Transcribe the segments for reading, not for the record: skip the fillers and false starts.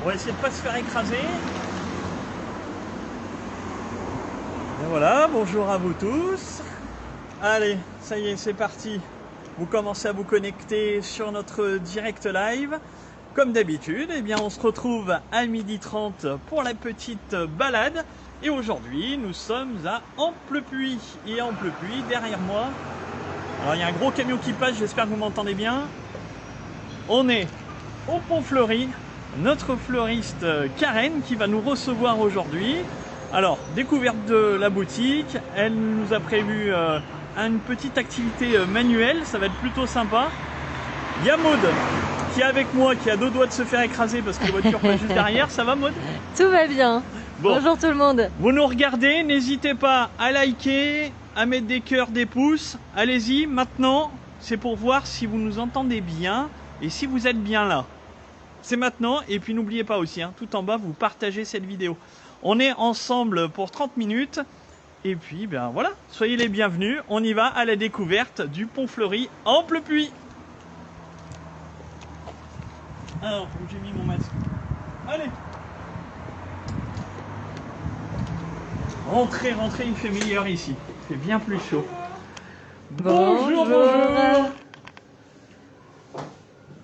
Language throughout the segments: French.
On va essayer de ne pas se faire écraser. Et voilà, bonjour à vous tous. Allez, ça y est, c'est parti. Vous commencez à vous connecter sur notre direct live. Comme d'habitude, eh bien, on se retrouve à 12h30 pour la petite balade. Et aujourd'hui, nous sommes à Amplepuis. Et Amplepuis, derrière moi, alors il y a un gros camion qui passe, j'espère que vous m'entendez bien. On est au Pont Fleuri, notre fleuriste Karen qui va nous recevoir aujourd'hui. Alors, découverte de la boutique, elle nous a prévu une petite activité manuelle, ça va être plutôt sympa. Il y a Maud qui est avec moi, qui a deux doigts de se faire écraser parce que la voiture passe juste derrière. Ça va Maud? Tout va bien. Bon. Bonjour tout le monde. Vous nous regardez, n'hésitez pas à liker, à mettre des cœurs, des pouces. Allez-y, maintenant, c'est pour voir si vous nous entendez bien et si vous êtes bien là. C'est maintenant, et puis n'oubliez pas aussi, hein, tout en bas, vous partagez cette vidéo. On est ensemble pour 30 minutes. Et puis, ben voilà, soyez les bienvenus. On y va à la découverte du Pont Fleuri Amplepuis. Alors, j'ai mis mon masque. Allez. Rentrez, rentrez, il fait meilleur ici. Il fait bien plus chaud. Bonjour, bonjour.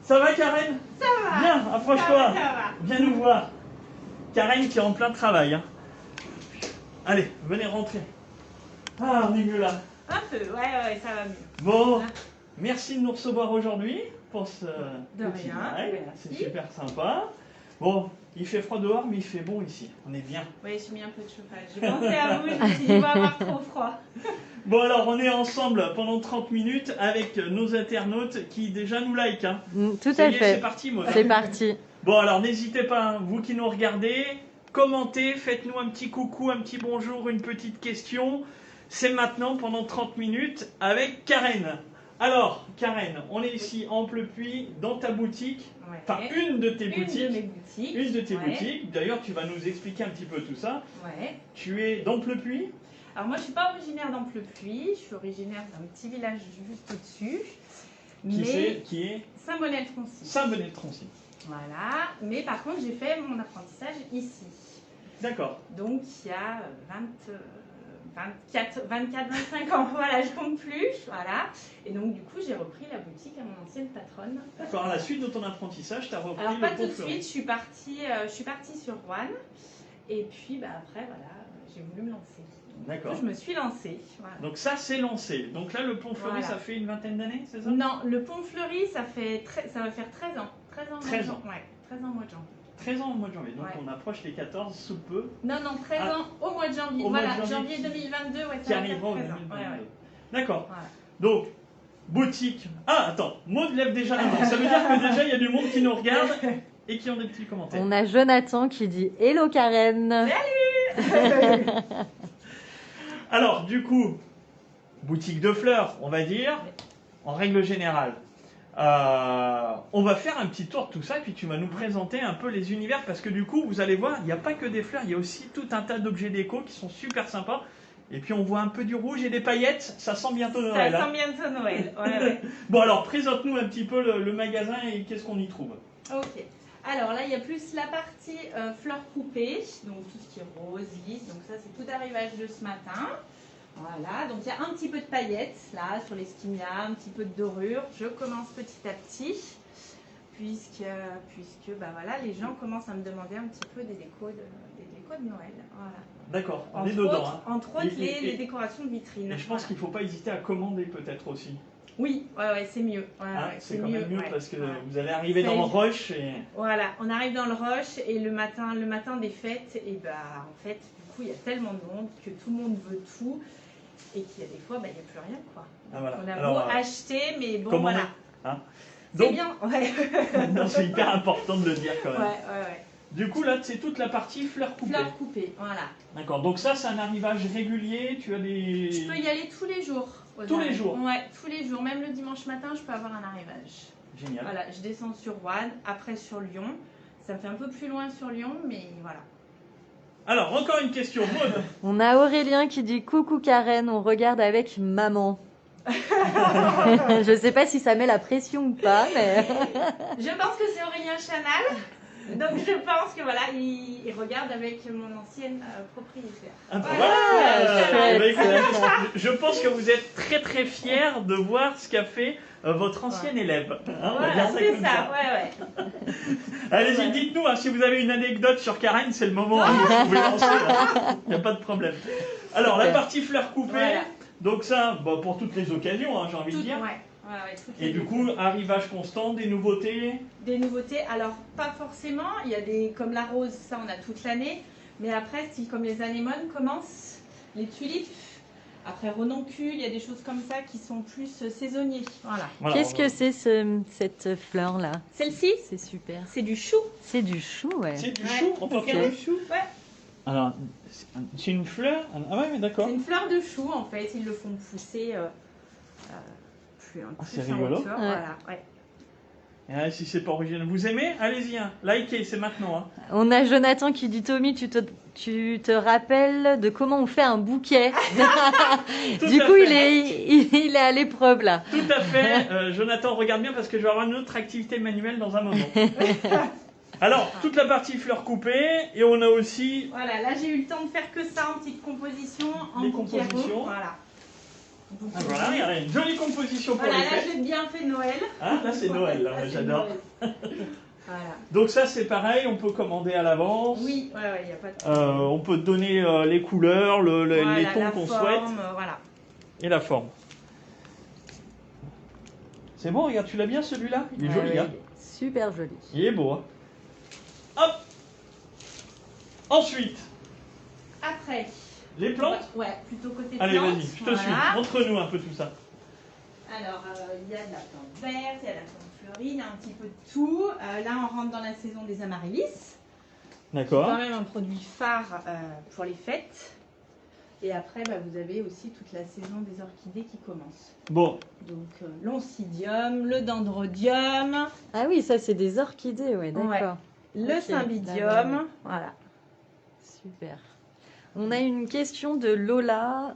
Ça va Karen? Ça va. Bien, approche-toi. Ça va. Viens nous voir. Karen qui est en plein travail. Hein. Allez, venez rentrer. Ah, on est mieux là. Un peu, ouais, ça va mieux. Bon, merci de nous recevoir aujourd'hui pour ce De petit rien, live. merci. C'est super sympa. Bon, il fait froid dehors, mais il fait bon ici. On est bien. Oui, j'ai mis un peu de chauffage. J'ai pensé à vous, je me suis dit, on va avoir trop froid. Bon, alors, on est ensemble pendant 30 minutes avec nos internautes qui déjà nous like. Hein. Tout Ça à y est, fait. c'est parti, moi. C'est parti. Bon, alors, n'hésitez pas, hein, vous qui nous regardez, commentez, faites-nous un petit coucou, un petit bonjour, une petite question. C'est maintenant pendant 30 minutes avec Karen. Alors, Karen, on est ici en Amplepuis, dans ta boutique, Ouais. enfin une de tes Une boutiques. de mes boutiques. Une de tes Ouais. boutiques. D'ailleurs, tu vas nous expliquer un petit peu tout ça. Ouais. Tu es d'Amplepuis. Alors moi, je suis pas originaire d'Amplepuis, je suis originaire d'un petit village juste au-dessus. Qui est Saint-Bonnet-le-Troncy. Saint-Bonnet-le-Troncy. Voilà. Mais par contre, j'ai fait mon apprentissage ici. D'accord. Donc il y a 24-25 ans, voilà, je compte plus, voilà. Et donc du coup, j'ai repris la boutique à mon ancienne patronne. D'accord. À la suite de ton apprentissage, tu as repris Alors le pas Pont tout de Fleuri. suite, je suis partie sur Rouen. Et puis bah, après, voilà, j'ai voulu me lancer. Donc, D'accord. je me suis lancée. Voilà. Donc ça, c'est lancé. Donc là, le Pont Fleuri, Voilà. ça fait une vingtaine d'années, c'est ça? Non, le Pont Fleuri, ça va faire 13 ans. 13 ans, 13 ans. Ouais, 13 ans au mois de janvier. 13 ans au mois de janvier. Donc Ouais. on approche les 14 sous peu. Non, 13 Ah. ans au mois de janvier. Au mois de Voilà, janvier janvier 2022, ouais, Qui ça va faire arrivera en 13 ans. 2022. Ouais, ouais. D'accord. Voilà. Donc, boutique. Ah, attends, Maud lève déjà la main. Ça veut dire que déjà, il y a du monde qui nous regarde et qui ont des petits commentaires. On a Jonathan qui dit Hello Karen. Alors, du coup, boutique de fleurs, on va dire, en règle générale. On va faire un petit tour de tout ça, puis tu vas nous présenter un peu les univers, parce que du coup, vous allez voir, il n'y a pas que des fleurs, il y a aussi tout un tas d'objets déco qui sont super sympas. Et puis on voit un peu du rouge et des paillettes, ça sent bientôt Noël. Ça hein. sent bientôt Noël. Ouais, ouais. Bon alors, présente-nous un petit peu le magasin et qu'est-ce qu'on y trouve. Ok. Alors là, il y a plus la partie fleurs coupées, donc tout ce qui est rose, lys. Donc ça, c'est tout arrivage de ce matin. Voilà, donc il y a un petit peu de paillettes là sur les skimias, un petit peu de dorure. Je commence petit à petit, puisque bah voilà, les gens commencent à me demander un petit peu des décos de Noël. Voilà. D'accord, on est Entre dedans. autres, hein. entre autres Et- les décorations de vitrine. Et je pense qu'il ne faut pas hésiter à commander peut-être aussi. Oui, ouais, c'est mieux. Ouais, Hein, ouais, c'est quand même mieux ouais, parce que ouais. vous allez arriver dans le rush et... Voilà, on arrive dans le rush et le matin des fêtes, et bah en fait, du coup, il y a tellement de monde que tout le monde veut tout et qu'il y a des fois, bah, il n'y a plus rien, quoi. Ah, voilà. On a Alors, beau acheter, mais bon, comme on voilà. est- hein. C'est Donc, bien, ouais. non, c'est hyper important de le dire quand même. Ouais. Du coup, là, c'est toute la partie fleurs coupées. Fleurs coupées, voilà. D'accord, donc ça, c'est un arrivage régulier, tu as des... Je peux y aller tous les jours. aux Tous les arrivages. jours? Ouais, tous les jours. Même le dimanche matin, je peux avoir un arrivage. Génial. Voilà, je descends sur Rouen, après sur Lyon. Ça me fait un peu plus loin sur Lyon, mais voilà. Alors, encore une question, Maud. On a Aurélien qui dit coucou Karen, on regarde avec maman. Je sais pas si ça met la pression ou pas, mais Je pense que c'est Aurélien Chanal. Donc je pense que voilà, il regarde avec mon ancienne propriétaire. Ah, bah, Ah, voilà. chouette. Bah, écoutez, je pense que vous êtes très très fiers de voir ce qu'a fait votre ancienne élève. Hein, on va dire Voilà, ça c'est comme ça, ouais. Allez-y, Ouais. dites-nous hein, si vous avez une anecdote sur Karen, c'est le moment où vous pouvez lancer. Il n'y a pas de problème. Alors, la Super. partie fleurs coupées, Voilà. donc ça, bah, pour toutes les occasions, hein, j'ai envie de dire. Toutes Et les du coup, arrivage constant, des nouveautés. des nouveautés, alors pas forcément, il y a des comme la rose, ça on a toute l'année, mais après si comme les anémones commencent, les tulipes, après renoncule, il y a des choses comme ça qui sont plus saisonniers. Voilà. Voilà, Qu'est-ce que c'est cette fleur-là? Celle-ci, C'est super. c'est du chou. C'est du chou, ouais. C'est du Ouais, chou, on peut parce faire que- du chou. Ouais. Alors, c'est une fleur. Ah ouais, mais d'accord. C'est une fleur de chou en fait, ils le font pousser plus un c'est plus en rigolo. hauteur, Ouais. voilà, ouais. Et là, si c'est pas original, vous aimez? Allez-y, hein. Likez, c'est maintenant. Hein. On a Jonathan qui dit Tommy, tu te rappelles de comment on fait un bouquet? Tout Du à coup, fait. il est à l'épreuve là. Tout à fait. Jonathan, regarde bien parce que je vais avoir une autre activité manuelle dans un moment. Alors, toute la partie fleurs coupées et on a aussi Voilà, là j'ai eu le temps de faire que ça en petite composition, en Les bouquet compositions. rose, voilà. Donc, ah, voilà, il y a une jolie composition pour voilà, les là fêtes. j'ai bien fait Noël. Hein, là, c'est Noël, là, Là, c'est j'adore. Noël. Voilà. Donc ça, c'est pareil, on peut commander à l'avance. Oui, ouais, il n'y a pas de problème. On peut donner les couleurs, Voilà, les tons la qu'on forme, souhaite voilà. et la forme. C'est bon, regarde, tu l'as bien celui-là? Il est Ouais, joli, ouais, hein? il est super joli. Il est beau, hein? Hop! Ensuite, Après, les plantes. ouais, plutôt côté Allez, plantes. vas-y, je te voilà. suis. Montre-nous un peu tout ça. Alors, il y a de la plante verte, il y a de la plante fleurie, il y a un petit peu de tout. Là, on rentre dans la saison des amaryllis. D'accord. Quand même un produit phare pour les fêtes. Et après, bah, vous avez aussi toute la saison des orchidées qui commence. Bon, Donc, l'oncidium, le dendrodium, Ah oui, ça c'est des orchidées, ouais, d'accord. le Ok, cymbidium. d'accord. Voilà. Super. On a une question de Lola.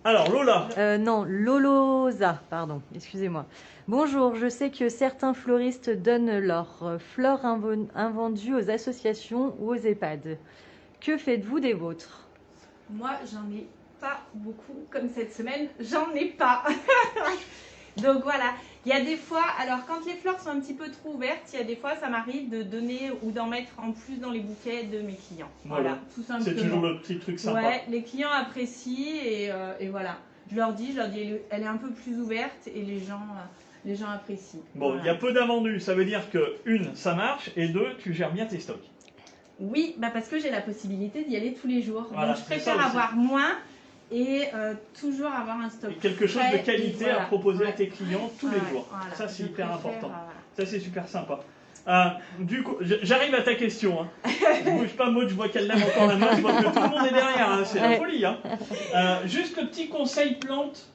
alors Lola. Non, Lolosa, pardon, excusez-moi. Bonjour, je sais que certains fleuristes donnent leurs fleurs invendues aux associations ou aux EHPAD. Que faites-vous des vôtres? Moi, j'en ai pas beaucoup comme cette semaine. J'en ai pas. Donc voilà, il y a des fois, alors quand les fleurs sont un petit peu trop ouvertes, il y a des fois, ça m'arrive de donner ou d'en mettre en plus dans les bouquets de mes clients. Voilà, tout simplement. C'est toujours le petit truc sympa. Ouais, les clients apprécient et voilà. Je leur dis, elle est un peu plus ouverte et les gens apprécient. Bon, il y a peu d'invendus, ça veut dire que une, ça marche, et deux, tu gères bien tes stocks. Oui, bah parce que j'ai la possibilité d'y aller tous les jours. Voilà, Donc je c'est préfère ça aussi. avoir moins et toujours avoir un stock. Et quelque chose frais de qualité et voilà. à proposer à Ouais. tes clients tous les Ouais, jours. voilà. Ça, c'est Je hyper préfère, important. voilà. Ça, c'est super sympa. Du coup, j'arrive à ta question. Hein. Ne bouge pas, Maud, je vois qu'elle lève encore la main, je vois que tout le monde est derrière, hein. C'est la Ouais. folie. Hein. Juste le petit conseil plante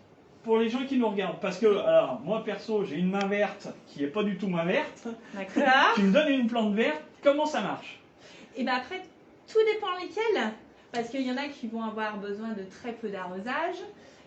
pour les gens qui nous regardent. Parce que, alors, moi perso, j'ai une main verte qui n'est pas du tout main verte. D'accord. Tu me donnes une plante verte, comment ça marche? Et bien après, tout dépend lesquels. Parce qu'il y en a qui vont avoir besoin de très peu d'arrosage.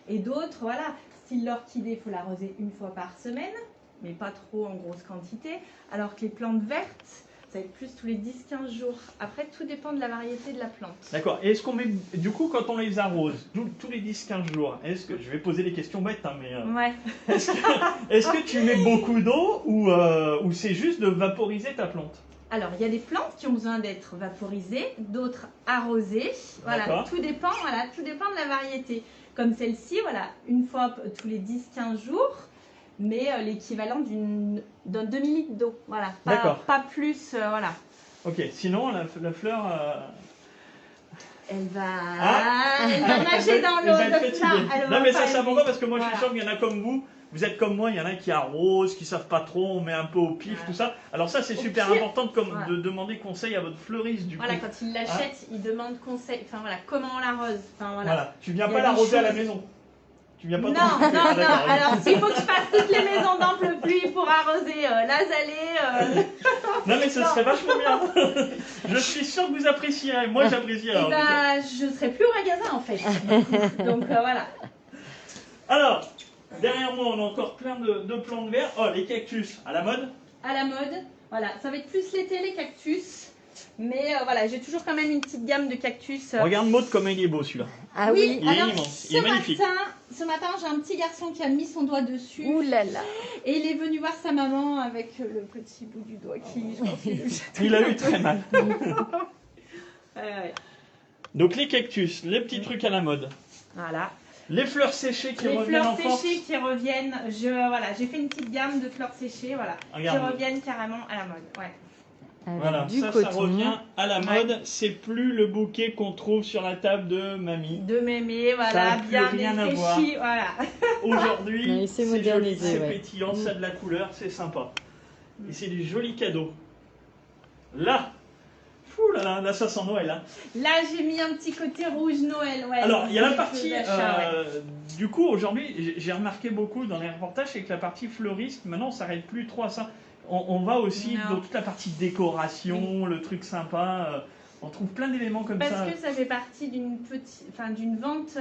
Et d'autres, voilà, style l'orchidée, il faut l'arroser une fois par semaine, mais pas trop en grosse quantité. Alors que les plantes vertes, ça va être plus tous les 10-15 jours. Après, tout dépend de la variété de la plante. D'accord. Et est-ce qu'on met, du coup, quand on les arrose, tous les 10-15 jours, est-ce que, je vais poser des questions bêtes, hein, mais Ouais. est-ce que tu mets beaucoup d'eau ou c'est juste de vaporiser ta plante? Alors, il y a des plantes qui ont besoin d'être vaporisées, d'autres arrosées. Voilà, D'accord. tout dépend de la variété. Comme celle-ci, voilà, une fois tous les 10-15 jours, mais l'équivalent d'un demi-litre d'eau. Voilà, D'accord. pas plus, voilà. Ok, sinon la fleur... Elle va Ah. nager dans elle va l'eau. être donc fatiguée. ça, elle Non va mais pas ça c'est aimer. important parce que moi je Voilà. suis sûr qu'il y en a comme vous êtes comme moi, il y en a qui arrosent, qui savent pas trop, on met un peu au pif, Voilà. tout ça. Alors ça c'est Au super pire, important voilà. de demander conseil à votre fleuriste du Voilà, coup. quand il l'achète, il demande conseil. Enfin voilà, comment on l'arrose. Enfin voilà. Voilà. Tu viens Il y pas a des l'arroser à la choses- maison. Tu viens pas Non, t'en occuper. non, Ah, non. d'accord, oui. Alors, s'il faut que je fasse toutes les maisons d'Amplepuis pour arroser l'azalée, Non mais ce Non. serait vachement bien. Je suis sûr que vous apprécierez. Moi j'apprécie. eh alors, ben, je serai plus au magasin en fait. Donc voilà. Alors, derrière moi on a encore plein de plantes vertes. Oh, les cactus à la mode. à la mode. Voilà, ça va être plus l'été les cactus. Mais voilà, j'ai toujours quand même une petite gamme de cactus. Regarde Maud comme il est beau celui-là. Ah oui. Il est alors, immense, il est magnifique. Ce matin, j'ai un petit garçon qui a mis son doigt dessus. Ouh là là. Et il est venu voir sa maman avec le petit bout du doigt qui, je pense, Il a eu très mal. ouais. Donc les cactus, les petits trucs à la mode. Voilà. Les fleurs séchées qui Les reviennent fleurs en force. séchées qui reviennent. Voilà, j'ai fait une petite gamme de fleurs séchées, voilà, Regarde. qui reviennent carrément à la mode. Ouais. Avec Voilà, du ça coton. revient à la mode. C'est plus le bouquet qu'on trouve sur la table de mamie. De mémé, Ça voilà, a plus bien rien à réfléchi, voilà. Aujourd'hui, Ouais, c'est c'est joli, modernisé, c'est ouais. pétillant, ça a de la couleur, c'est sympa. Et c'est du joli cadeau. Là, fou là, ça sent Noël. Hein. Là, j'ai mis un petit côté rouge Noël, ouais. Alors, il y a la Quelque partie. chose d'achat, ouais. Du coup, aujourd'hui, j'ai remarqué beaucoup dans les reportages, c'est que la partie fleuriste, maintenant, on s'arrête plus trop à ça. On va aussi Non. dans toute la partie décoration, le truc sympa. On trouve plein d'éléments comme ça. Parce que ça fait partie d'une vente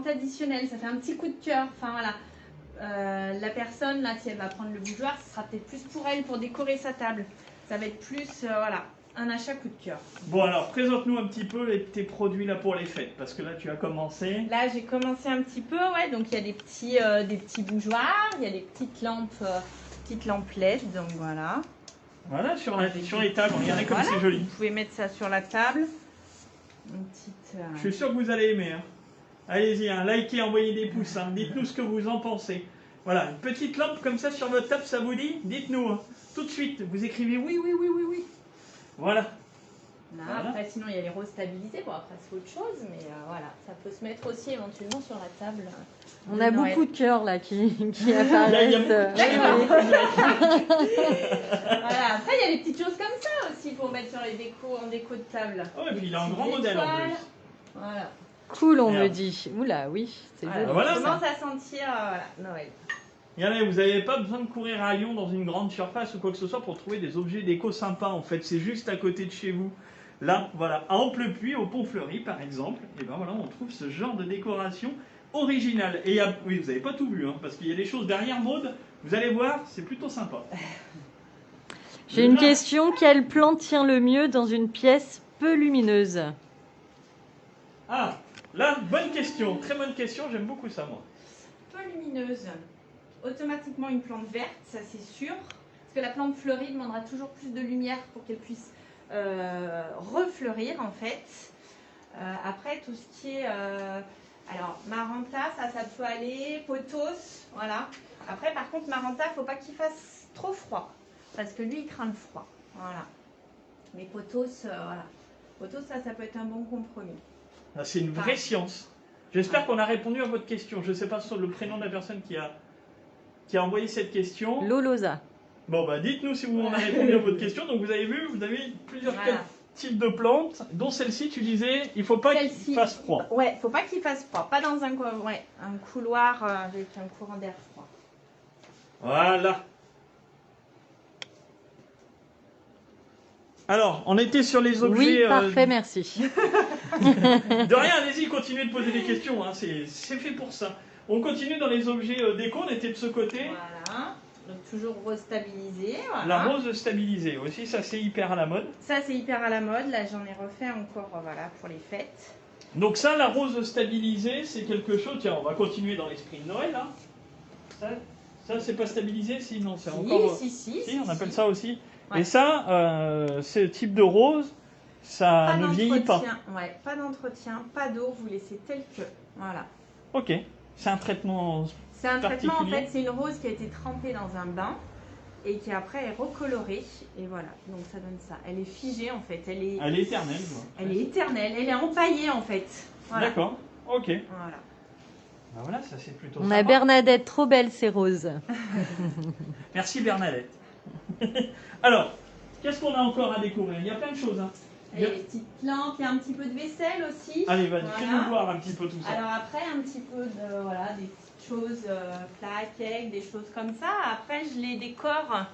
additionnelle. Ça fait un petit coup de cœur. Enfin voilà. La personne là, si elle va prendre le bougeoir, ce sera peut-être plus pour elle pour décorer sa table. Ça va être plus voilà un achat coup de cœur. Bon, alors, présente-nous un petit peu tes produits là pour les fêtes, parce que là, tu as commencé. Là, j'ai commencé un petit peu, ouais. Donc il y a des petits bougeoirs, il y a des petites lampes LED. Donc voilà. Voilà, sur les tables, regardez comme Voilà. c'est joli. Vous pouvez mettre ça sur la table. Une petite. Je suis sûr que vous allez aimer. Hein. Allez-y, hein, likez, envoyez des pouces. Hein. Dites-nous ce que vous en pensez. Voilà, une petite lampe comme ça sur votre table, ça vous dit? Dites-nous. Hein. Tout de suite, vous écrivez oui, oui, oui, oui, oui. Voilà. Là, Voilà. après, sinon, il y a les roses stabilisés. Bon, après, c'est autre chose, mais voilà, ça peut se mettre aussi éventuellement sur la table. On a Noël. beaucoup de cœurs là qui apparaissent. Voilà, après, il y a des petites choses comme ça aussi pour mettre sur les décos, en déco de table. Oh, et puis il a un Des grand petites modèle en étoiles. plus. Voilà. Cool, on Merde. me dit. Oula, oui, c'est Voilà, joli. Voilà, on ça. commence à sentir Noël. Regardez, vous n'avez pas besoin de courir à Lyon dans une grande surface ou quoi que ce soit pour trouver des objets déco sympas. En fait, c'est juste à côté de chez vous. Là, voilà, à Amplepuis, au Pont Fleury, par exemple, et ben voilà, on trouve ce genre de décoration originale. Et oui, vous n'avez pas tout vu, hein, parce qu'il y a des choses derrière Maud. Vous allez voir, c'est plutôt sympa. J'ai une Là. question. Quelle plante tient le mieux dans une pièce peu lumineuse? Ah, là, bonne question, très bonne question. J'aime beaucoup ça, moi. Peu lumineuse. Automatiquement une plante verte, ça c'est sûr. Parce que la plante fleurie demandera toujours plus de lumière pour qu'elle puisse refleurir en fait. Après tout ce qui est alors Maranta, ça peut aller, pothos, voilà. Après par contre Maranta, faut pas qu'il fasse trop froid parce que lui il craint le froid, voilà. Mais pothos, voilà. Pothos, ça peut être un bon compromis. Ah, c'est une vraie science. J'espère qu'on a répondu à votre question. Je ne sais pas sur le prénom de la personne qui a envoyé cette question. Lolosa. Bon, bah dites-nous si on a répondu à votre question. Donc vous avez vu, vous avez plusieurs Voilà. types de plantes, dont celle-ci, tu disais, il faut pas qu'il Celle-ci. fasse froid. Ouais, faut pas qu'il fasse froid, pas dans un couloir avec un courant d'air froid. Voilà. Alors, on était sur les objets... Oui, parfait, merci. De rien, allez-y, continuez de poser des questions, hein, c'est fait pour ça. On continue dans les objets déco, on était de ce côté. Voilà, donc toujours rose stabilisée. Voilà. La rose stabilisée aussi, ça c'est hyper à la mode. Ça c'est hyper à la mode, là j'en ai refait encore voilà, pour les fêtes. Donc ça, la rose stabilisée, c'est quelque chose... Tiens, on va continuer dans l'esprit de Noël, là. Ça c'est pas stabilisé? Si, non, c'est encore... Si, on appelle ça aussi. Ouais. Et ça, ce type de rose, ça Pas ne vieillit pas. d'entretien, ouais, pas d'entretien, pas d'eau, vous laissez tel que. Voilà. Ok, c'est un traitement... C'est un traitement, en particulier. fait, c'est une rose qui a été trempée dans un bain et qui après est recolorée. Et voilà, donc ça donne ça. Elle est figée en fait, elle est éternelle. quoi. elle est éternelle, elle est empaillée en fait. Voilà. D'accord, ok. Voilà. Ben voilà, ça c'est plutôt On sympa. a Bernadette, trop belle ces roses. Merci Bernadette. Alors, qu'est-ce qu'on a encore à découvrir? Il y a plein de choses. Hein. Il y a les petites plantes, il y a un petit peu de vaisselle aussi. Allez, vas-y, Voilà. fais-nous voir un petit peu tout ça. Alors après, un petit peu de, voilà, des petites choses, plaques, cakes, des choses comme ça. Après, je les décore Ah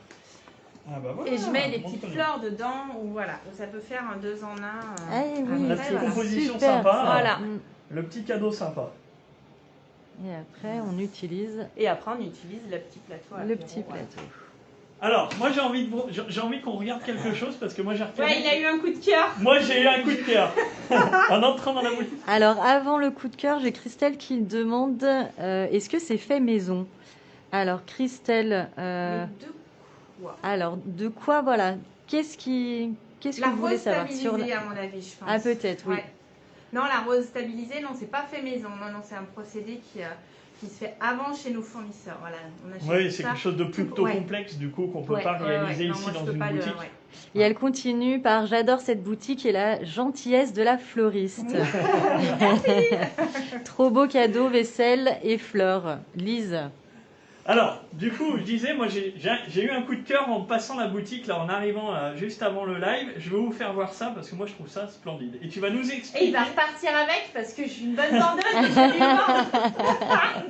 bah voilà, et je mets des montre-nous. petites fleurs dedans. Ou voilà, ça peut faire un 2 en 1. Ah oui, La après, petite voilà. composition super. sympa. Voilà. Mm. Le petit cadeau sympa. Et après, on utilise Et après, on utilise le petit plateau. le apéro, petit voilà. plateau. Alors, moi j'ai envie qu'on regarde quelque chose parce que moi j'ai repéré. Ouais, il a eu un coup de cœur. Moi j'ai eu un coup de cœur en entrant dans la boutique. Alors, avant le coup de cœur, j'ai Christelle qui demande est-ce que c'est fait maison? Alors, Christelle, Mais de quoi? alors, de quoi, voilà, qu'est-ce que La vous voulez rose savoir stabilisée, à mon avis, je pense. Ah, peut-être, oui. Ouais. Non, la rose stabilisée, non, c'est pas fait maison. Non, non, c'est un procédé qui se fait avant chez nos fournisseurs. Voilà, on achète Oui, c'est ça. quelque chose de plutôt Ouais. complexe du coup qu'on peut Ouais, pas ouais, réaliser ouais. Non, ici moi, je dans peux une pas boutique. ouais. Et elle continue par j'adore cette boutique et la gentillesse de la fleuriste. Trop beau cadeau, vaisselle et fleurs. Lise. Alors, du coup, je disais, moi j'ai eu un coup de cœur en passant la boutique, là, en arrivant juste avant le live. Je vais vous faire voir ça parce que moi je trouve ça splendide. Et tu vas nous expliquer. Et il va repartir avec parce que je suis une bonne vendeuse et je vais lui vendre.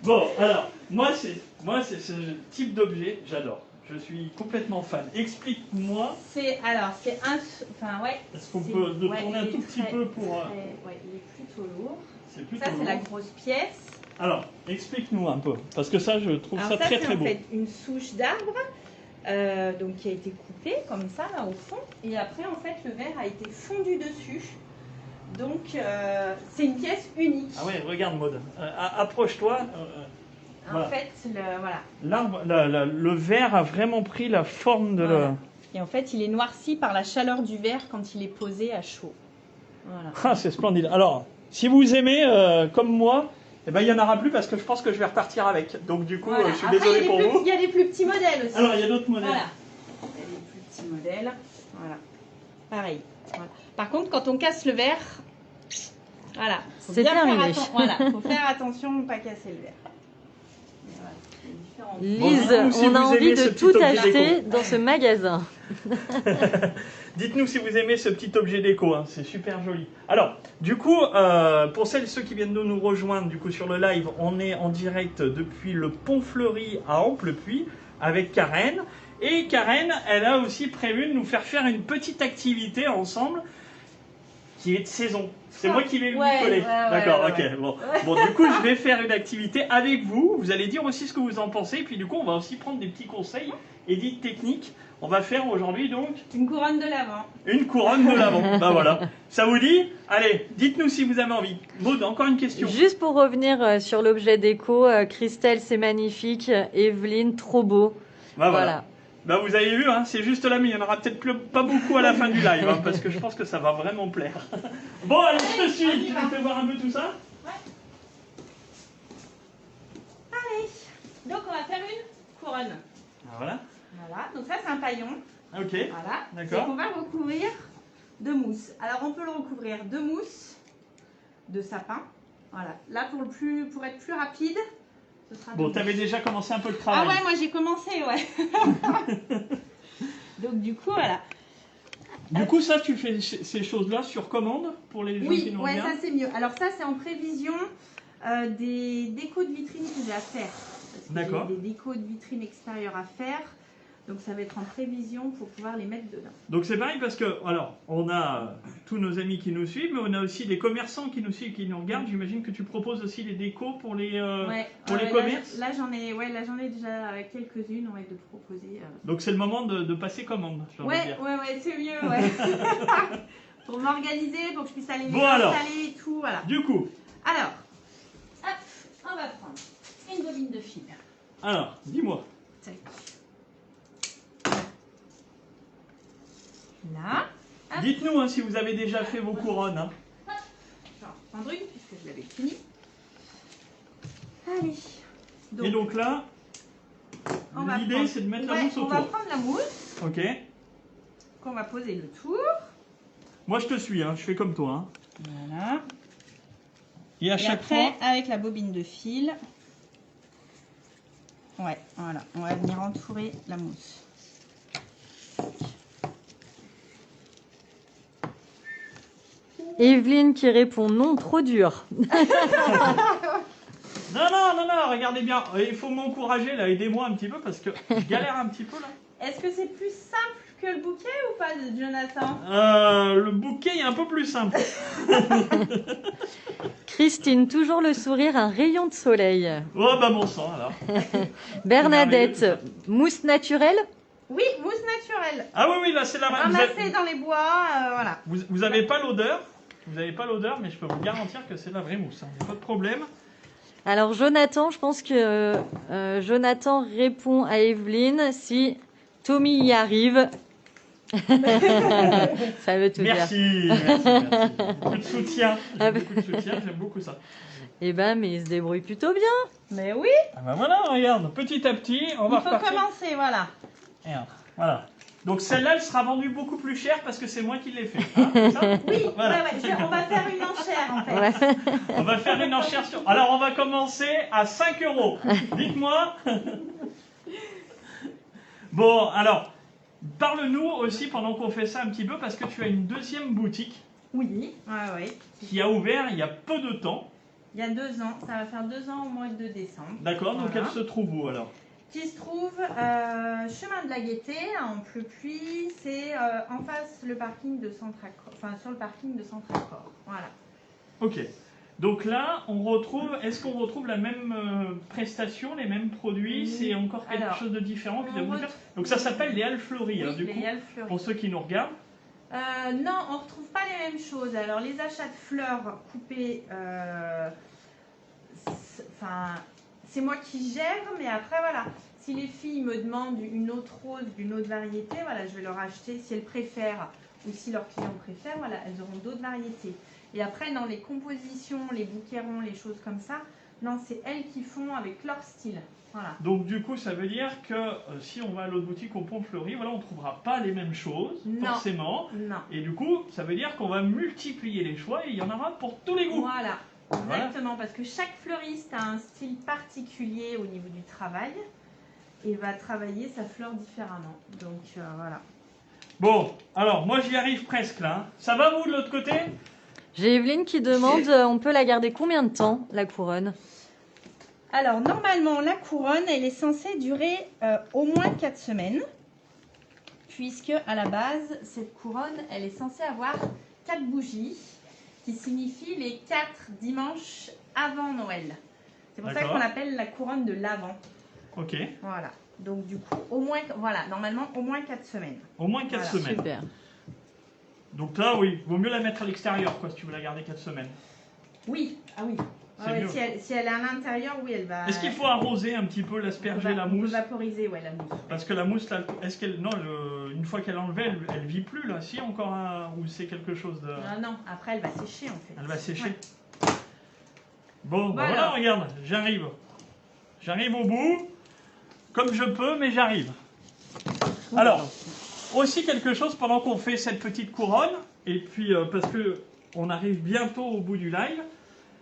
Bon, alors, moi c'est ce type d'objet, j'adore. Je suis complètement fan. Explique-moi. C'est un. Enfin, ouais. Est-ce qu'on c'est- peut le ouais, tourner un il est tout petit très- peu pour. Ouais, il est plutôt lourd. C'est plutôt Ça, c'est la lourd. grosse pièce. Alors, explique-nous un peu. Parce que ça, je trouve Alors ça très c'est très en beau. fait une souche d'arbre donc qui a été coupée comme ça là au fond et après en fait le verre a été fondu dessus donc c'est une pièce unique. Ah ouais, regarde Maud. Approche-toi. Voilà. En fait voilà. L'arbre, le verre a vraiment pris la forme de Voilà. Et en fait il est noirci par la chaleur du verre quand il est posé à chaud. Voilà. Ah, c'est splendide. Alors, si vous aimez comme moi, eh ben, il n'y en aura plus parce que je pense que je vais repartir avec. Donc du coup, Voilà. je suis Après, désolé pour vous. Il y a des plus petits modèles aussi. Alors, il y a d'autres modèles. Voilà. Il y a des plus petits modèles. Voilà. Pareil. Voilà. Par contre, quand on casse le verre, voilà. Faut C'est bien faire terminé. Voilà. Faut faire attention de ne pas casser le verre. Mais voilà, il y a différentes- Lise, dites-nous si on vous a envie aimez ce de petit tout objet acheter déco. dans ce magasin. Dites-nous si vous aimez ce petit objet déco, hein, c'est super joli. Alors, du coup, pour celles et ceux qui viennent de nous rejoindre du coup, sur le live, on est en direct depuis le Pont Fleuri à Amplepuis avec Karen. Et Karen, elle a aussi prévu de nous faire une petite activité ensemble qui est de saison. C'est moi qui vais lui Ouais, coller. ouais, ouais, D'accord, ouais, ok. ouais. Bon, du coup, je vais faire une activité avec vous. Vous allez dire aussi ce que vous en pensez. Puis du coup, on va aussi prendre des petits conseils et des techniques. On va faire aujourd'hui donc Une couronne de l'avant. une couronne de l'avant. Bah voilà. Ça vous dit? Allez, dites-nous si vous avez envie. Maud, encore une question. Juste pour revenir sur l'objet déco, Christelle, c'est magnifique. Evelyne, trop beau. Bah voilà. Bah vous avez vu, hein, c'est juste là, mais il n'y en aura peut-être pas beaucoup à la fin du live, hein, parce que je pense que ça va vraiment plaire. Bon, allez, je te suis. Tu nous fais voir un peu tout ça? Allez. Donc on va faire une couronne. Ah, voilà. Voilà. Donc ça c'est un paillon. Ok. Voilà. D'accord. Et qu'on va recouvrir de mousse. Alors on peut le recouvrir de mousse, de sapin. Voilà. Là pour être plus rapide, ce sera de Bon, mousse. t'avais déjà commencé un peu le Ah travail. ouais, moi j'ai commencé, ouais. Donc du coup, voilà. Du coup, ça, tu fais ces choses-là sur commande pour les gens qui Oui, nous ouais, regardent? ça c'est mieux. Alors ça c'est en prévision des décos de vitrine que j'ai à faire. Parce que D'accord. j'ai des décos de vitrine extérieure à faire. Donc ça va être en prévision pour pouvoir les mettre dedans. Donc c'est pareil parce que, alors, on a tous nos amis qui nous suivent, mais on a aussi des commerçants qui nous suivent, qui nous regardent. J'imagine que tu proposes aussi des décos pour les, pour les commerces. Là j'en ai déjà quelques-unes de proposer. Donc c'est le moment de passer commande, j'ai envie de Ouais, dire. ouais, c'est mieux, ouais. Pour m'organiser, pour que je puisse aller les Bon, alors. installer et tout, voilà. Du coup, Alors, hop, on va prendre une bobine de fil. alors, dis-moi. Tac. Là. Hop. Dites-nous hein, si vous avez déjà fait vos couronnes. Hein. Je vais en prendre une puisque je l'avais fini. Allez. Et donc là, on va l'idée prendre- c'est de mettre la ouais, mousse on va autour. prendre la mousse Ok. qu'on va poser le tour. Moi je te suis, hein, je fais comme toi. Hein. Voilà. Et à Et chaque après, fois, avec la bobine de fil, ouais, voilà, on va venir entourer la mousse. Evelyne qui répond non, trop dur. non, regardez bien. Il faut m'encourager là, aidez-moi un petit peu parce que je galère un petit peu là. Est-ce que c'est plus simple que le bouquet ou pas, Jonathan? Le bouquet est un peu plus simple. Christine, toujours le sourire, un rayon de soleil. Oh bah bon sang alors. Bernadette, merveilleux, mousse naturelle. Oui, mousse naturelle. Ah oui, oui, là c'est la vraie. Ramassée dans les bois, voilà. Vous avez pas l'odeur. Vous n'avez pas l'odeur, mais je peux vous garantir que c'est la vraie mousse. Hein. Pas de problème. Alors Jonathan, je pense que Jonathan répond à Evelyne si Tommy y arrive. Ça veut tout dire. Merci, merci. Beaucoup de soutien. Ah bah. Beaucoup de soutien, j'aime beaucoup ça. Eh ben, mais il se débrouille plutôt bien. Mais oui, Ah bah voilà, regarde, petit à petit, on va il faut repartir. commencer, voilà. Regarde, voilà. Donc celle-là, elle sera vendue beaucoup plus cher parce que c'est moi qui l'ai fait. Hein, c'est ça Oui, Voilà. on va faire une enchère en fait. Ouais. On va faire une enchère sur... Alors, on va commencer à 5 €. Dites-moi. Bon, alors, parle-nous aussi pendant qu'on fait ça un petit peu parce que tu as une deuxième boutique Oui, ouais. qui a ouvert il y a peu de temps. Il y a 2 ans, ça va faire 2 ans au mois de décembre. D'accord, donc Voilà. elle se trouve où alors? Qui se trouve chemin de la Gaîté, à Amplepuis, c'est en face le parking de Centracor, enfin sur le parking de Centracor. Voilà. Ok. Donc là, on retrouve, est-ce qu'on retrouve la même prestation, les mêmes produits? Oui. C'est encore quelque Alors, chose de différent qui on doit vous faire. retrouve- Donc ça s'appelle les halles fleuries, hein, Oui, du les coup, halles fleuries. pour ceux qui nous regardent. Non, on ne retrouve pas les mêmes choses. Alors, les achats de fleurs coupées, c'est moi qui gère, mais après, voilà. Si les filles me demandent une autre rose d'une autre variété, voilà, je vais leur acheter si elles préfèrent ou si leurs clients préfèrent, voilà, elles auront d'autres variétés. Et après, dans les compositions, les bouquets ronds, les choses comme ça, non, c'est elles qui font avec leur style. Voilà. Donc du coup, ça veut dire que si on va à l'autre boutique au Pont Fleuri, voilà, on ne trouvera pas les mêmes choses, Non. forcément. Non. Et du coup, ça veut dire qu'on va multiplier les choix et il y en aura pour tous les goûts. Voilà, Voilà. exactement, parce que chaque fleuriste a un style particulier au niveau du travail et va travailler sa fleur différemment. Donc voilà. Bon, alors moi j'y arrive presque là. Hein. Ça va vous de l'autre côté? J'ai Evelyne qui demande on peut la garder combien de temps, la couronne? Alors normalement la couronne elle est censée durer au moins 4 semaines puisque à la base cette couronne elle est censée avoir 4 bougies qui signifient les 4 dimanches avant Noël. C'est pour ça D'accord. qu'on l'appelle la couronne de l'Avent. Ok, Voilà. Donc du coup, au moins, voilà, normalement au moins 4 semaines. au moins 4 Voilà, semaines. Super. Donc là, oui, vaut mieux la mettre à l'extérieur quoi, si tu veux la garder 4 semaines. Oui, ah oui. C'est Ouais, mieux. si elle est à l'intérieur, oui, elle va. Est-ce qu'il faut arroser un petit peu, l'asperger, la mousse? Vaporiser, ouais, la mousse. Parce que la mousse, là, est-ce qu'elle... Non, une fois qu'elle est enlevée, elle vit plus là, si encore ou c'est quelque chose de... Ah non, après elle va sécher en fait. Elle va sécher. Ouais. Bon, bah Voilà. voilà, regarde, j'arrive. J'arrive au bout, comme je peux, mais j'arrive. Alors, aussi quelque chose pendant qu'on fait cette petite couronne, et puis parce que on arrive bientôt au bout du live,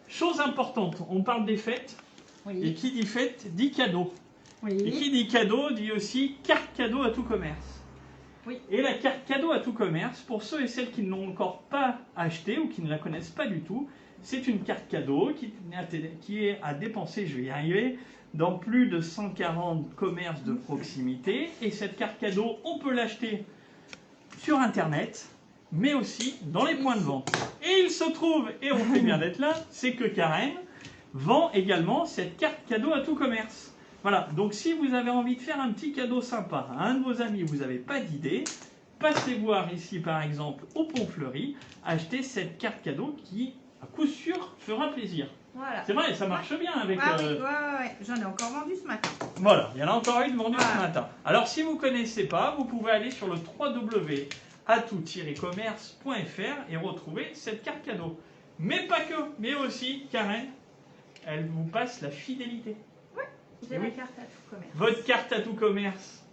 chose importante, on parle des fêtes, et Oui. qui dit fête dit cadeau. Et Oui. qui dit cadeau dit aussi carte cadeau à tout commerce. Oui. Et la carte cadeau à tout commerce, pour ceux et celles qui ne l'ont encore pas achetée ou qui ne la connaissent pas du tout, c'est une carte cadeau qui est à dépenser, je vais y arriver, dans plus de 140 commerces de proximité. Et cette carte cadeau, on peut l'acheter sur Internet, mais aussi dans les points de vente. Et il se trouve, et on fait bien d'être là, c'est que Karen vend également cette carte cadeau à tout commerce. Voilà, donc si vous avez envie de faire un petit cadeau sympa à un de vos amis, vous n'avez pas d'idée, passez voir ici par exemple au Pont Fleuri, achetez cette carte cadeau qui à coup sûr fera plaisir. Voilà. C'est vrai, ça marche bien avec... Ah oui, ouais. J'en ai encore vendu ce matin. Voilà, il y en a encore une vendue ce Voilà. matin. Alors si vous ne connaissez pas, vous pouvez aller sur le www.atout-commerce.fr et retrouver cette carte cadeau. Mais pas que, mais aussi, Karen, elle vous passe la fidélité. J'ai Oui. la carte à tout commerce. Votre carte à tout commerce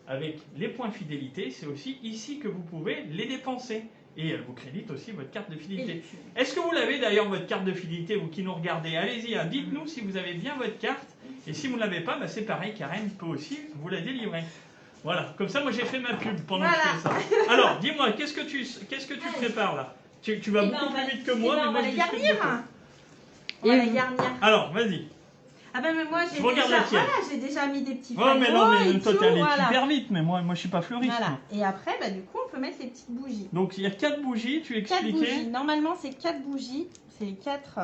avec les points fidélité, c'est aussi ici que vous pouvez les dépenser. Et elle vous crédite aussi votre carte de Et fidélité. puis, Est-ce que vous l'avez d'ailleurs, votre carte de fidélité, vous qui nous regardez? Allez-y, hein, dites-nous si vous avez bien votre carte. Et si vous ne l'avez pas, bah, c'est pareil, Karen peut aussi vous la délivrer. Voilà, comme ça, moi j'ai fait ma pub pendant que je fais ça. Alors, dis-moi, qu'est-ce que tu prépares là? Tu vas Eh ben, beaucoup on va- plus vite que eh moi, ben, mais on moi va je les discute garnir. beaucoup. On va Et les vous- garnir. Alors, vas-y. Ah ben mais moi j'ai Je regarde la déjà, tienne. voilà, j'ai déjà mis des petits Oh, mais non, fagots mais et toi, tout, t'es allé voilà. super vite, mais moi je suis pas fleuriste. Voilà. moi. Et après, bah, du coup, on peut mettre les petites bougies. Donc, il y a 4 bougies, tu 4 bougies. expliquais. Normalement, c'est 4 bougies. C'est les 4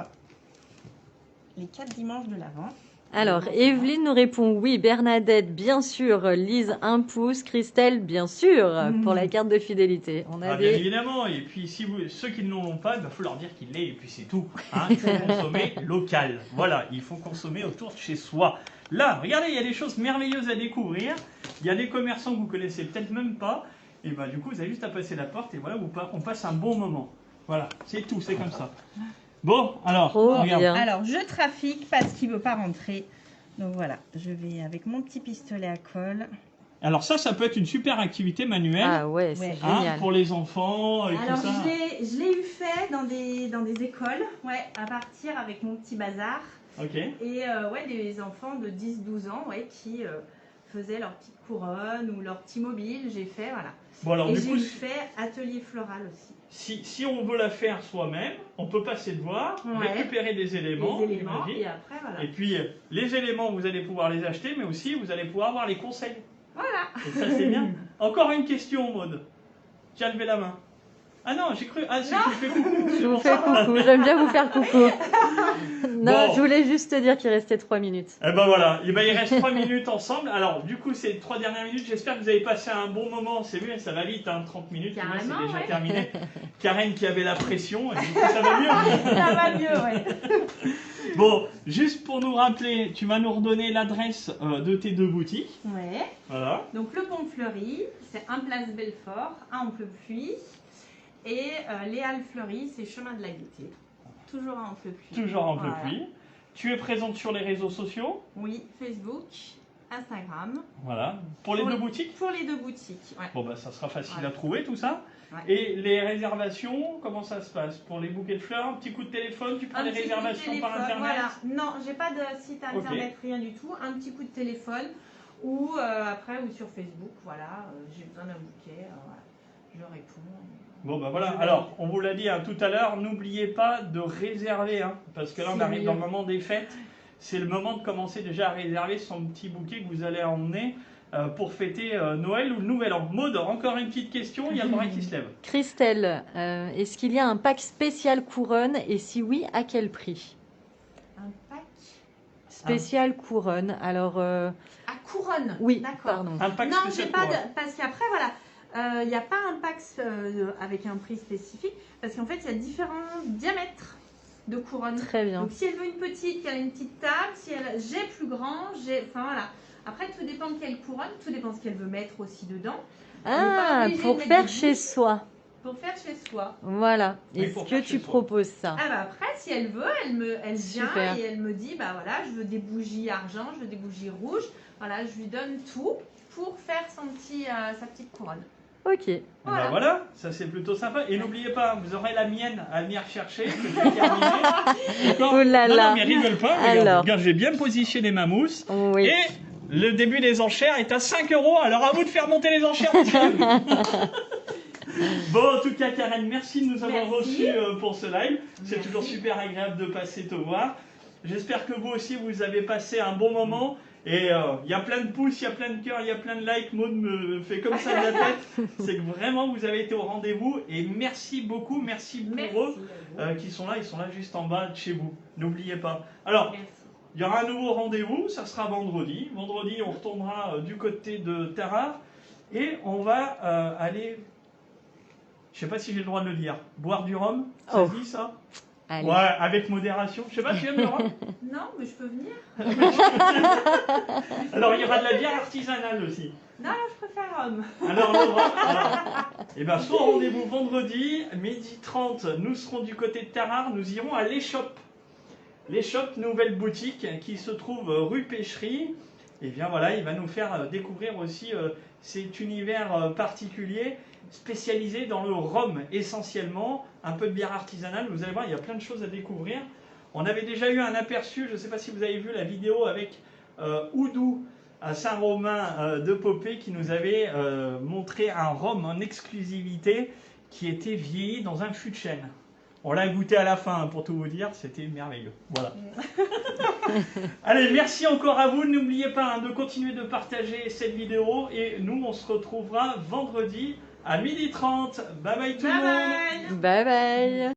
les 4 dimanches de l'Avent. Alors, Evelyne nous répond oui, Bernadette, bien sûr, Lise, 1 pouce, Christelle, bien sûr, pour la carte de fidélité. On Bien avait... évidemment, et puis si ceux qui ne l'ont pas, il va falloir dire qu'il l'est, et puis c'est tout. Hein. Il faut consommer local. Voilà, il faut consommer autour de chez soi. Là, regardez, il y a des choses merveilleuses à découvrir. Il y a des commerçants que vous connaissez peut-être même pas. Et ben du coup, vous avez juste à passer la porte, et voilà, on passe un bon moment. Voilà, c'est tout, c'est comme ça. Bon, alors, regarde. bien. Alors, je trafique parce qu'il ne veut pas rentrer. Donc voilà, je vais avec mon petit pistolet à colle. Alors ça peut être une super activité manuelle. Ah ouais, c'est Ouais. génial. Pour les enfants et Alors, tout ça. je l'ai eu fait dans des écoles, ouais, à partir avec mon petit bazar. Ok. Et ouais, des enfants de 10-12 ans ouais, qui faisaient leur petite couronne ou leur petit mobile. J'ai fait, voilà. Bon alors Et du j'ai coup, fait atelier floral aussi. si on veut la faire soi-même, on peut passer de voir, Ouais. récupérer des éléments, Les éléments, j'imagine. et après, voilà. Et puis les éléments, vous allez pouvoir les acheter, mais aussi vous allez pouvoir avoir les conseils. Voilà. Et ça c'est bien. Encore une question, Maud. Tu as levé la main. Ah non, j'ai cru. Ah si, je fais coucou. Je vous fais coucou, j'aime bien vous faire coucou. Non, Bon. je voulais juste te dire qu'il restait 3 minutes. Eh ben voilà, il reste 3 minutes ensemble. Alors du coup, ces 3 dernières minutes, j'espère que vous avez passé un bon moment. C'est vu, ça va vite, hein, 30 minutes, c'est Carrément, déjà ouais. terminé. Karen qui avait la pression, et du coup ça va mieux. Ça va mieux, ouais. Bon, juste pour nous rappeler, tu vas nous redonner l'adresse de tes 2 boutiques. Ouais. Voilà. Donc le Pont Fleuri, c'est un place Belfort, un Honfleur-Puy. Et les Halles Fleuries, c'est Chemin de la Gaîté. Toujours un Honfleur-Puy. Toujours un peu Voilà. plus. Tu es présente sur les réseaux sociaux. Oui, Facebook, Instagram. Voilà. Pour les 2 boutiques. Pour les 2 boutiques, ouais. Bon bah ça sera facile Voilà. à trouver tout ça. Ouais. Et les réservations, comment ça se passe? Pour les bouquets de fleurs, un petit coup de téléphone, tu prends Un les petit coup de réservations par téléphone, internet. Voilà. Non, j'ai pas de site internet, rien du tout. Un petit coup de téléphone ou après ou sur Facebook. Voilà, j'ai besoin d'un bouquet. Voilà. Je réponds. Bon bah voilà, alors on vous l'a dit hein, tout à l'heure, n'oubliez pas de réserver, hein, parce que là on C'est arrive mieux. dans le moment des fêtes, c'est le moment de commencer déjà à réserver son petit bouquet que vous allez emmener pour fêter Noël ou le Nouvel An. Maud, encore une petite question, il y a le bras qui se lève. Christelle, est-ce qu'il y a un pack spécial couronne et si oui, à quel prix? Un pack Spécial couronne, alors... à couronne. Oui, D'accord. pardon. Un pack Non, j'ai spécial pas pour de... Parce qu'après, voilà, il n'y a pas un pack avec un prix spécifique. Parce qu'en fait, il y a différents diamètres de couronne. Très bien. Donc, si elle veut une petite, qu'elle a une petite table. Si elle... J'ai plus grand, j'ai... Enfin, voilà. Après, tout dépend de quelle couronne. Tout dépend de ce qu'elle veut mettre aussi dedans. On n'est pas Ah, obligé de pour mettre faire des chez bouches. soi. Pour faire chez soi. Voilà. Oui, Est-ce pour que faire tu chez soi. proposes ça? Ah bah après, si elle veut, elle vient Super. et elle me dit, bah voilà, je veux des bougies argent, je veux des bougies rouges. Voilà, je lui donne tout pour faire sa petite couronne. Ok. Et bah voilà, ça c'est plutôt sympa. Et n'oubliez pas, vous aurez la mienne à venir chercher, que je vais terminer. D'accord? Oh là Non, là. non, mais rigole pas, regarde, Alors. regarde, j'ai bien positionné ma mousse. Oui. Et le début des enchères est à 5 €, alors à vous de faire monter les enchères. Bon, en tout cas, Karen, merci de nous avoir Merci. reçus pour ce live. C'est Merci. toujours super agréable de passer te voir. J'espère que vous aussi, vous avez passé un bon moment. Et il y a plein de pouces, il y a plein de cœurs, il y a plein de likes. Maud me fait comme ça de la tête. C'est que vraiment, vous avez été au rendez-vous. Et merci beaucoup, merci pour Merci. eux qui sont là. Ils sont là juste en bas de chez vous. N'oubliez pas. Alors, Merci. il y aura un nouveau rendez-vous, ça sera vendredi. Vendredi, on retournera du côté de Tarare et on va aller, je sais pas si j'ai le droit de le dire, boire du rhum, ça se dit ça? Allez. Ouais, avec modération. Je sais pas, tu aimes le rhum? Non, mais je peux venir. Alors, il y aura de la bière artisanale aussi. Non, je préfère homme. Alors, le rhum, et bien, soit rendez-vous vendredi, 12h30, nous serons du côté de Tarare, nous irons à l'Échoppe. L'Échoppe, nouvelle boutique qui se trouve rue Pêcherie. Et bien voilà, il va nous faire découvrir aussi cet univers particulier, spécialisé dans le rhum essentiellement, un peu de bière artisanale. Vous allez voir, il y a plein de choses à découvrir. On avait déjà eu un aperçu, je ne sais pas si vous avez vu la vidéo avec Oudou à Saint-Romain de Popé qui nous avait montré un rhum en exclusivité qui était vieilli dans un fût de chêne. On l'a goûté à la fin, pour tout vous dire, c'était merveilleux. Voilà. Allez, merci encore à vous. N'oubliez pas de continuer de partager cette vidéo. Et nous, on se retrouvera vendredi à 12h30. Bye bye tout le monde. Bye bye. Bye bye.